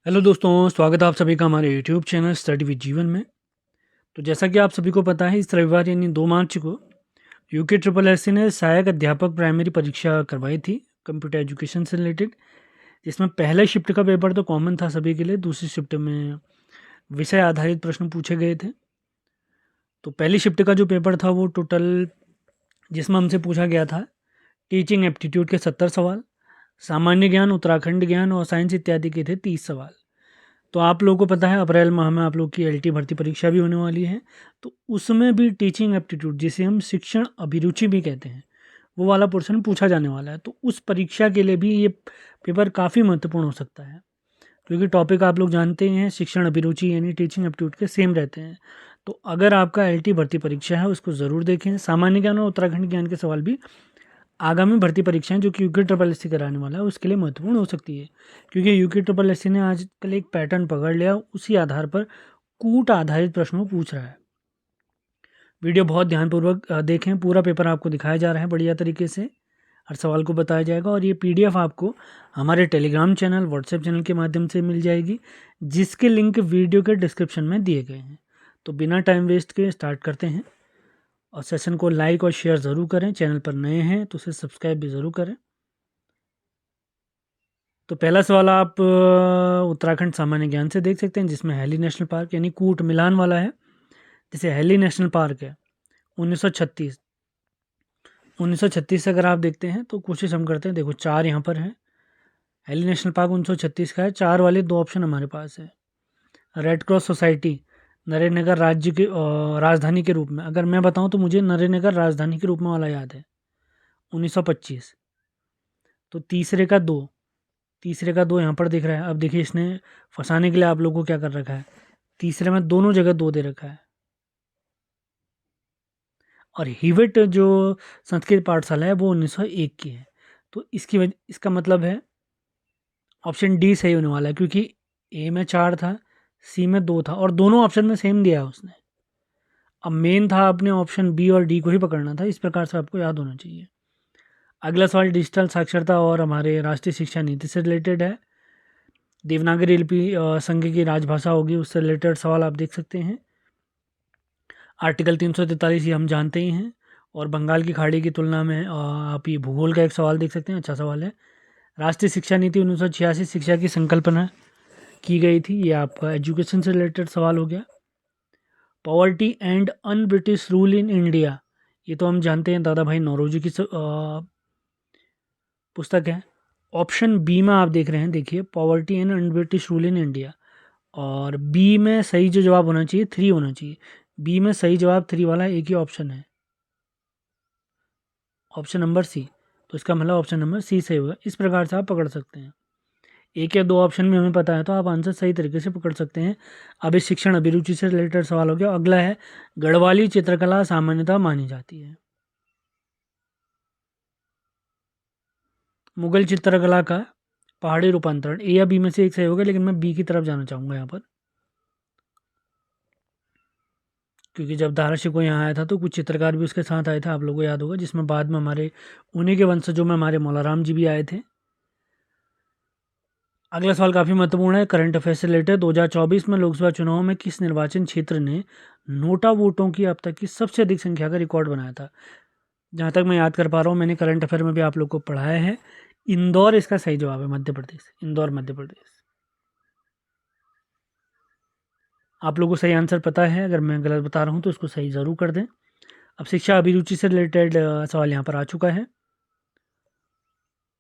Hello दोस्तों, स्वागत है आप सभी का हमारे यूट्यूब चैनल स्टडी विद जीवन में। तो जैसा कि आप सभी को पता है, इस रविवार यानी 2 मार्च को यूके ट्रिपल एस ने सहायक अध्यापक प्राइमरी परीक्षा करवाई थी कंप्यूटर एजुकेशन से रिलेटेड। जिसमें पहले शिफ्ट का पेपर तो कॉमन था सभी के लिए, दूसरी शिफ्ट में विषय आधारित प्रश्न पूछे गए थे। तो पहली शिफ्ट का जो पेपर था वो टोटल जिसमें हमसे पूछा गया था टीचिंग एप्टीट्यूड के 70 सवाल, सामान्य ज्ञान, उत्तराखंड ज्ञान और साइंस इत्यादि के थे 30 सवाल। तो आप लोगों को पता है अप्रैल माह में आप लोग की एलटी भर्ती परीक्षा भी होने वाली है। तो उसमें भी टीचिंग एप्टीट्यूड, जिसे हम शिक्षण अभिरुचि भी कहते हैं, वो वाला पोर्शन पूछा जाने वाला है। तो उस परीक्षा के लिए भी ये पेपर काफ़ी महत्वपूर्ण हो सकता है, क्योंकि टॉपिक आप लोग जानते हैं शिक्षण अभिरुचि यानी टीचिंग एप्टीट्यूड के सेम रहते हैं। तो अगर आपका एलटी भर्ती परीक्षा है उसको ज़रूर देखें। सामान्य ज्ञान और उत्तराखंड ज्ञान के सवाल भी आगामी भर्ती परीक्षाएं जो कि यूके ट्रिपल एस कराने वाला है उसके लिए महत्वपूर्ण हो सकती है, क्योंकि यूके ट्रिपल एस ने आजकल एक पैटर्न पकड़ लिया, उसी आधार पर कूट आधारित प्रश्नों पूछ रहा है। वीडियो बहुत ध्यानपूर्वक देखें, पूरा पेपर आपको दिखाया जा रहा है बढ़िया तरीके से, हर सवाल को बताया जाएगा। और ये पीडीएफ आपको हमारे टेलीग्राम चैनल, व्हाट्सएप चैनल के माध्यम से मिल जाएगी, जिसके लिंक वीडियो के डिस्क्रिप्शन में दिए गए हैं। तो बिना टाइम वेस्ट के स्टार्ट करते हैं, और सेशन को लाइक और शेयर ज़रूर करें। चैनल पर नए हैं तो उसे सब्सक्राइब भी ज़रूर करें। तो पहला सवाल आप उत्तराखंड सामान्य ज्ञान से देख सकते हैं, जिसमें हैली नेशनल पार्क यानी कूट मिलान वाला है। जैसे हैली नेशनल पार्क है 1936 1936 से अगर आप देखते हैं तो कोशिश हम करते हैं। देखो 4 यहाँ पर है, हैली नेशनल पार्क 1936 का है। 4 वाले 2 ऑप्शन हमारे पास है। रेड क्रॉस सोसाइटी नरेनगर राज्य के राजधानी के रूप में, अगर मैं बताऊं तो मुझे नरेनगर राजधानी के रूप में वाला याद है 1925। तो तीसरे का 2 यहाँ पर दिख रहा है। अब देखिए इसने फंसाने के लिए आप लोगों को क्या कर रखा है, तीसरे में दोनों जगह 2 दे रखा है। और हिविट जो संस्कृत पाठशाला है वो 1901 की है। तो इसका मतलब है ऑप्शन डी सही होने वाला है, क्योंकि ए में 4 था, सी में 2 था, और दोनों ऑप्शन में सेम दिया है उसने। अब मेन था आपने ऑप्शन बी और डी को ही पकड़ना था, इस प्रकार से आपको याद होना चाहिए। अगला सवाल डिजिटल साक्षरता और हमारे राष्ट्रीय शिक्षा नीति से रिलेटेड है। देवनागरी लिपि संघ की राजभाषा होगी, उससे रिलेटेड सवाल आप देख सकते हैं। आर्टिकल 343 ये हम जानते ही हैं। और बंगाल की खाड़ी की तुलना में आप ये भूगोल का एक सवाल देख सकते हैं, अच्छा सवाल है। राष्ट्रीय शिक्षा नीति 1986 शिक्षा की संकल्पना की गई थी, ये आपका एजुकेशन से रिलेटेड सवाल हो गया। Poverty and un British rule in India, ये तो हम जानते हैं दादा भाई नौरोजी की पुस्तक है। ऑप्शन बी में आप देख रहे हैं, देखिए poverty and un British rule in India, और बी में सही जो जवाब होना चाहिए 3 होना चाहिए। बी में सही जवाब 3 वाला एक ही ऑप्शन है, ऑप्शन नंबर सी। तो इसका मतलब ऑप्शन नंबर सी सही होगा। इस प्रकार से आप पकड़ सकते हैं, एक या 2 ऑप्शन में हमें पता है तो आप आंसर सही तरीके से पकड़ सकते हैं। अब इस शिक्षण अभिरुचि से रिलेटेड सवाल हो गया। अगला है गढ़वाली चित्रकला सामान्यतः मानी जाती है। मुगल चित्रकला का पहाड़ी रूपांतरण, ए या बी में से एक सही होगा, लेकिन मैं बी की तरफ जाना चाहूँगा यहाँ पर, क्योंकि जब दारा शिकोह यहाँ आया था तो कुछ चित्रकार भी उसके साथ आए थे, आप लोगों को याद होगा, जिसमें बाद में हमारे उन्हीं के वंशजों में हमारे मौलाराम जी भी आए थे। अगला सवाल काफ़ी महत्वपूर्ण है, करंट अफेयर से रिलेटेड। 2024 में लोकसभा चुनाव में किस निर्वाचन क्षेत्र ने नोटा वोटों की अब तक की सबसे अधिक संख्या का रिकॉर्ड बनाया था? जहाँ तक मैं याद कर पा रहा हूँ, मैंने करंट अफेयर में भी आप लोग को पढ़ाया है। इंदौर इसका सही जवाब है, मध्य प्रदेश, इंदौर मध्य प्रदेश। आप लोगों को सही आंसर पता है, अगर मैं गलत बता रहा हूँ तो उसको सही ज़रूर कर दें। अब शिक्षा अभिरुचि से रिलेटेड सवाल यहाँ पर आ चुका है।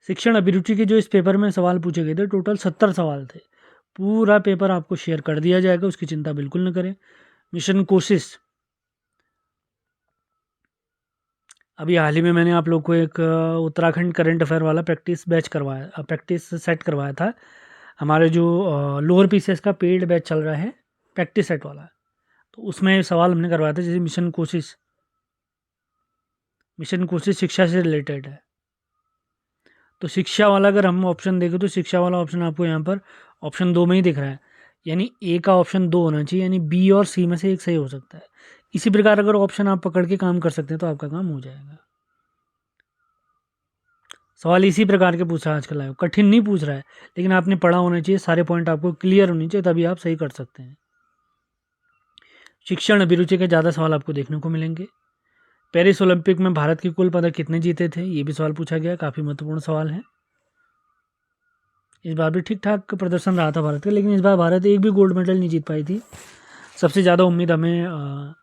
शिक्षण अभिरुचि के जो इस पेपर में सवाल पूछे गए थे, टोटल 70 सवाल थे। पूरा पेपर आपको शेयर कर दिया जाएगा, उसकी चिंता बिल्कुल न करें। मिशन कोशिश, अभी हाल ही में मैंने आप लोग को एक उत्तराखंड करंट अफेयर वाला प्रैक्टिस सेट करवाया था। हमारे जो लोअर पीसीएस का पेड बैच चल रहा है, प्रैक्टिस सेट वाला, तो उसमें सवाल हमने करवाया था। जैसे मिशन कोशिश शिक्षा से रिलेटेड है, तो शिक्षा वाला अगर हम ऑप्शन देखें तो शिक्षा वाला ऑप्शन आपको यहाँ पर ऑप्शन 2 में ही दिख रहा है, यानी ए का ऑप्शन 2 होना चाहिए, यानी बी और सी में से एक सही हो सकता है। इसी प्रकार अगर ऑप्शन आप पकड़ के काम कर सकते हैं तो आपका काम हो जाएगा। सवाल इसी प्रकार के पूछ रहा है आजकल आयोग, कठिन नहीं पूछ रहा है, लेकिन आपने पढ़ा होना चाहिए, सारे पॉइंट आपको क्लियर होने चाहिए, तभी आप सही कर सकते हैं। शिक्षण अभिरुचि के ज़्यादा सवाल आपको देखने को मिलेंगे। पेरिस ओलंपिक में भारत के कुल पदक कितने जीते थे, ये भी सवाल पूछा गया, काफ़ी महत्वपूर्ण सवाल है। इस बार भी ठीक ठाक प्रदर्शन रहा था भारत का, लेकिन इस बार भारत एक भी गोल्ड मेडल नहीं जीत पाई थी। सबसे ज़्यादा उम्मीद हमें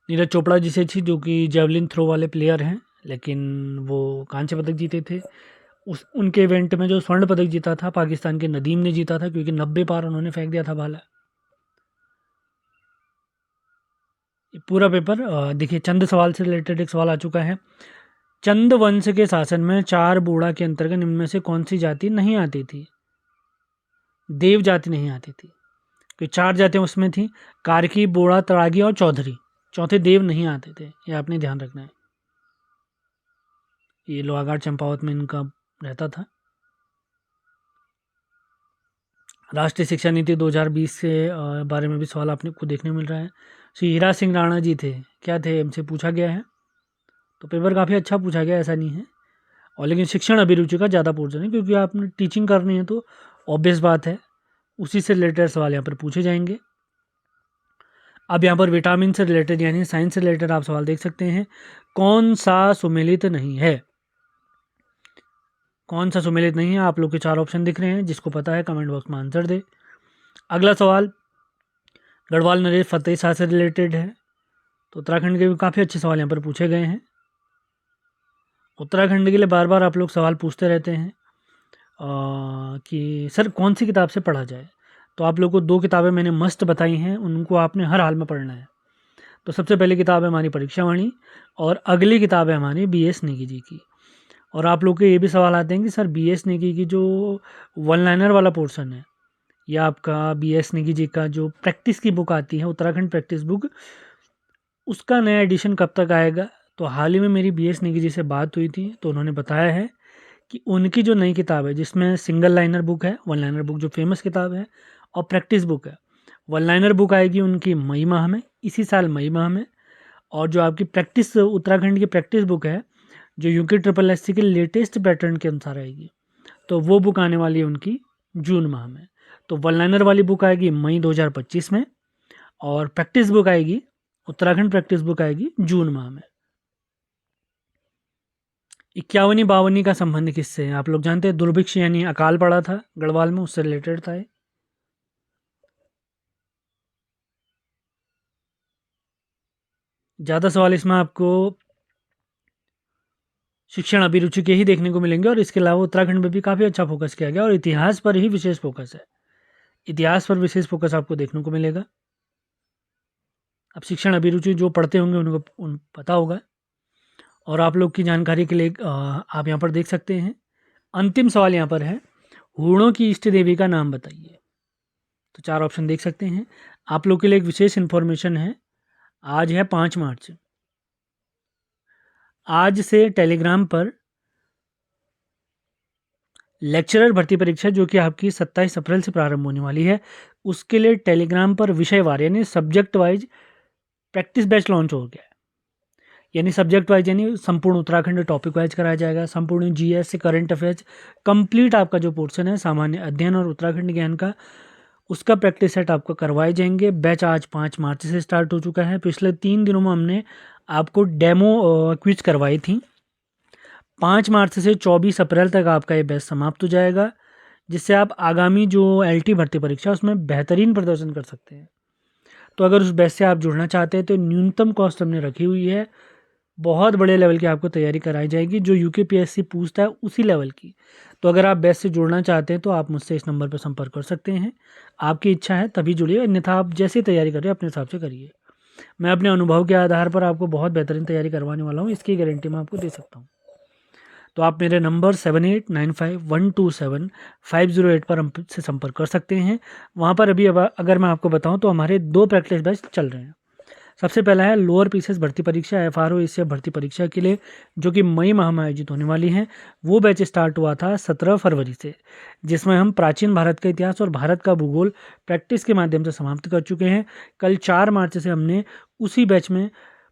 नीरज चोपड़ा जी से थी, जो कि जेवलिन थ्रो वाले प्लेयर हैं, लेकिन वो कांस्य पदक जीते थे। उनके इवेंट में जो स्वर्ण पदक जीता था पाकिस्तान के नदीम ने जीता था, क्योंकि 90 पार उन्होंने फेंक दिया था भाला। पूरा पेपर देखिए, चंद सवाल से रिलेटेड एक सवाल आ चुका है। चंद वंश के शासन में 4 बूढ़ा के अंतर्गत निम्न में से कौन सी जाति नहीं आती थी? देव जाति नहीं आती थी, कि 4 जातियां उसमें थी, कार्की, बोड़ा, तड़ागी और चौधरी। चौथे देव नहीं आते थे, ये आपने ध्यान रखना है। ये लोहाघाट चंपावत में इनका रहता था। राष्ट्रीय शिक्षा नीति 2020 के बारे में भी सवाल आपने को देखने को मिल रहा है। श्री हीरा सिंह राणा जी थे, क्या थे, हमसे पूछा गया है। तो पेपर काफ़ी अच्छा पूछा गया, ऐसा नहीं है। और लेकिन शिक्षण अभिरुचि का ज़्यादा पोर्शन है, क्योंकि आपने टीचिंग करनी है, तो ऑब्वियस बात है उसी से रिलेटेड सवाल यहाँ पर पूछे जाएंगे। अब यहाँ पर विटामिन से रिलेटेड यानी साइंस से रिलेटेड आप सवाल देख सकते हैं। कौन सा सुमेलित नहीं है? कौन सा सुमेलित नहीं है? आप लोग के 4 ऑप्शन दिख रहे हैं, जिसको पता है कमेंट बॉक्स में आंसर दे। अगला सवाल गढ़वाल नरेश फतेह शाह से रिलेटेड है। तो उत्तराखंड के भी काफ़ी अच्छे सवाल यहाँ पर पूछे गए हैं। उत्तराखंड के लिए बार बार आप लोग सवाल पूछते रहते हैं कि सर कौन सी किताब से पढ़ा जाए। तो आप लोग को 2 किताबें मैंने मस्त बताई हैं, उनको आपने हर हाल में पढ़ना है। तो सबसे पहली किताब है हमारी परीक्षावाणी, और अगली किताब है हमारी BS नेगी जी की। और आप लोग के ये भी सवाल आते हैं कि सर BS नेगी की जो 1 लाइनर वाला पोर्शन है, या आपका BS नेगी जी का जो प्रैक्टिस की बुक आती है, उत्तराखंड प्रैक्टिस बुक, उसका नया एडिशन कब तक आएगा। तो हाल ही में मेरी BS नेगी जी से बात हुई थी, तो उन्होंने बताया है कि उनकी जो नई किताब है, जिसमें सिंगल लाइनर बुक है, 1 लाइनर बुक जो फेमस किताब है, और प्रैक्टिस बुक है, 1 लाइनर बुक आएगी उनकी मई माह में, इसी साल मई माह में। और जो आपकी प्रैक्टिस उत्तराखंड की प्रैक्टिस बुक है, जो UKSSC के लेटेस्ट पैटर्न के अनुसार आएगी, तो वो बुक आने वाली है उनकी जून माह में। तो 1 लाइनर वाली बुक आएगी मई 2025 में, और प्रैक्टिस बुक आएगी, उत्तराखंड प्रैक्टिस बुक आएगी जून माह में। 51वीं 52वीं का संबंध किससे है? आप लोग जानते हैं, दुर्भिक्ष यानी अकाल पड़ा था गढ़वाल में, उससे रिलेटेड था। ज़्यादा सवाल इसमें आपको शिक्षण अभिरुचि के ही देखने को मिलेंगे, और इसके अलावा उत्तराखंड में भी काफ़ी अच्छा फोकस किया गया, और इतिहास पर ही विशेष फोकस है। इतिहास पर विशेष फोकस आपको देखने को मिलेगा। अब शिक्षण अभिरुचि जो पढ़ते होंगे उनको पता होगा। और आप लोग की जानकारी के लिए आप यहाँ पर देख सकते हैं, अंतिम सवाल यहाँ पर है, हूणों की इष्ट देवी का नाम बताइए। तो 4 ऑप्शन देख सकते हैं। आप लोग के लिए एक विशेष इन्फॉर्मेशन है, आज है 5 मार्च। आज से टेलीग्राम पर लेक्चरर भर्ती परीक्षा, जो कि आपकी 27 अप्रैल से प्रारंभ होने वाली है, उसके लिए टेलीग्राम पर विषयवार यानी subject wise practice batch launch हो गया है। यानी सब्जेक्ट वाइज यानी संपूर्ण उत्तराखंड टॉपिक वाइज कराया जाएगा, संपूर्ण GS से करंट अफेयर्स कंप्लीट आपका जो पोर्शन है सामान्य अध्ययन और उत्तराखंड ज्ञान का, उसका प्रैक्टिस सेट आपको करवाए जाएंगे। बैच आज 5 मार्च से स्टार्ट हो चुका है। पिछले 3 दिनों में हमने आपको डेमो क्विज करवाई थी। 5 मार्च से 24 अप्रैल तक आपका ये बैच समाप्त हो जाएगा, जिससे आप आगामी जो LT भर्ती परीक्षा उसमें बेहतरीन प्रदर्शन कर सकते हैं। तो अगर उस बैच से आप जुड़ना चाहते हैं तो न्यूनतम कॉस्ट हमने रखी हुई है, बहुत बड़े लेवल की आपको तैयारी कराई जाएगी, जो UKPSC पूछता है उसी लेवल की। तो अगर आप बैच से जुड़ना चाहते हैं तो आप मुझसे इस नंबर पर संपर्क कर सकते हैं। आपकी इच्छा है तभी जुड़िए, अन्यथा आप जैसे तैयारी करें अपने हिसाब से करिए। मैं अपने अनुभव के आधार पर आपको बहुत बेहतरीन तैयारी करवाने वाला हूँ, इसकी गारंटी मैं आपको दे सकता हूँ। तो आप मेरे नंबर 7895127508 पर हमसे संपर्क कर सकते हैं। वहाँ पर अभी अगर मैं आपको बताऊँ तो हमारे 2 प्रैक्टिस बैच चल रहे हैं। सबसे पहला है लोअर पीसेस भर्ती परीक्षा, FRO इससे भर्ती परीक्षा के लिए, जो कि मई माह में आयोजित होने वाली है। वो बैच स्टार्ट हुआ था 17 फरवरी से, जिसमें हम प्राचीन भारत का इतिहास और भारत का भूगोल प्रैक्टिस के माध्यम से समाप्त कर चुके हैं। कल 4 मार्च से हमने उसी बैच में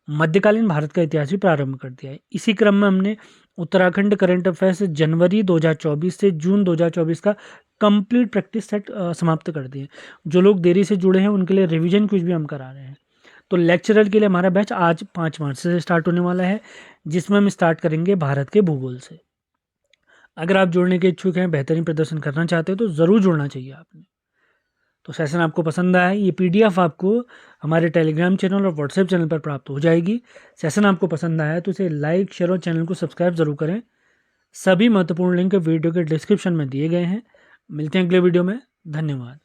मध्यकालीन भारत का इतिहास भी प्रारंभ कर दिया है। इसी क्रम में हमने उत्तराखंड करंट अफेयर्स जनवरी 2024 से जून 2024 का कंप्लीट प्रैक्टिस सेट समाप्त कर दिए। जो लोग देरी से जुड़े हैं उनके लिए रिवीजन क्विज भी हम करा रहे हैं। तो लेक्चरर के लिए हमारा बैच आज 5 मार्च से स्टार्ट होने वाला है, जिसमें हम स्टार्ट करेंगे भारत के भूगोल से। अगर आप जुड़ने के इच्छुक हैं, बेहतरीन प्रदर्शन करना चाहते हो तो ज़रूर जुड़ना चाहिए आपने। तो सेशन आपको पसंद आया, ये PDF आपको हमारे टेलीग्राम चैनल और व्हाट्सएप चैनल पर प्राप्त हो जाएगी। सेशन आपको पसंद आया तो इसे लाइक, शेयर और चैनल को सब्सक्राइब ज़रूर करें। सभी महत्वपूर्ण लिंक वीडियो के डिस्क्रिप्शन में दिए गए हैं। मिलते हैं अगले वीडियो में। धन्यवाद।